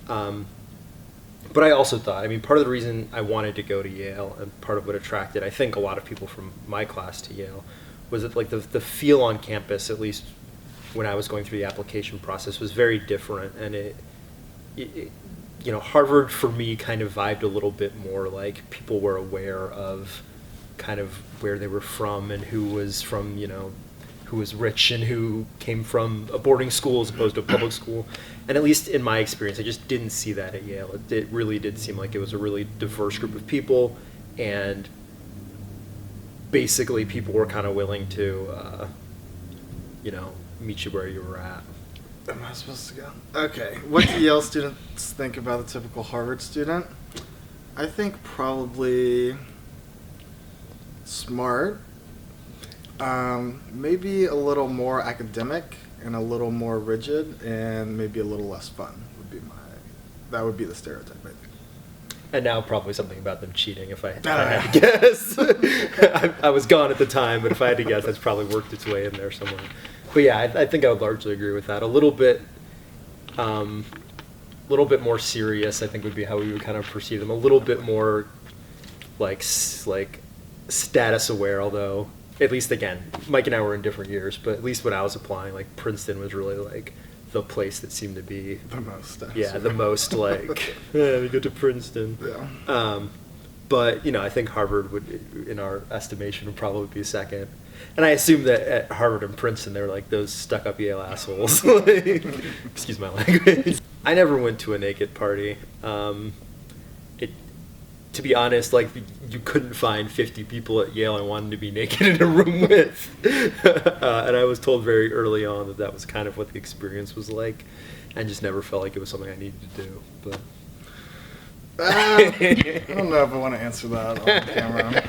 But I also thought, I mean, part of the reason I wanted to go to Yale and part of what attracted, I think, a lot of people from my class to Yale was that, like, the feel on campus, at least when I was going through the application process, was very different. And it you know, Harvard for me kind of vibed a little bit more like people were aware of kind of where they were from and who was from, you know, who was rich and who came from a boarding school as opposed to a public school. And at least in my experience, I just didn't see that at Yale. It really did seem like it was a really diverse group of people, and basically people were kind of willing to, you know, meet you where you were at. Am I supposed to go? Okay. What do Yale students think about the typical Harvard student? I think probably smart. Maybe a little more academic and a little more rigid, and maybe a little less fun that would be the stereotype, I think. And now probably something about them cheating, if I had to guess. I was gone at the time, but if I had to guess, that's probably worked its way in there somewhere. But yeah, I think I would largely agree with that. A little bit more serious, I think, would be how we would kind of perceive them. A little bit more like status aware, although at least, again, Mike and I were in different years, but at least when I was applying, like, Princeton was really like the place that seemed to be the most. The most like, we go to Princeton. Yeah. But, you know, I think Harvard would, in our estimation, would probably be second. And I assume that at Harvard and Princeton, they're like those stuck-up Yale assholes. Like, excuse my language. I never went to a naked party. To be honest, like, you couldn't find 50 people at Yale I wanted to be naked in a room with. And I was told very early on that was kind of what the experience was like, and just never felt like it was something I needed to do. But I don't know if I want to answer that on camera.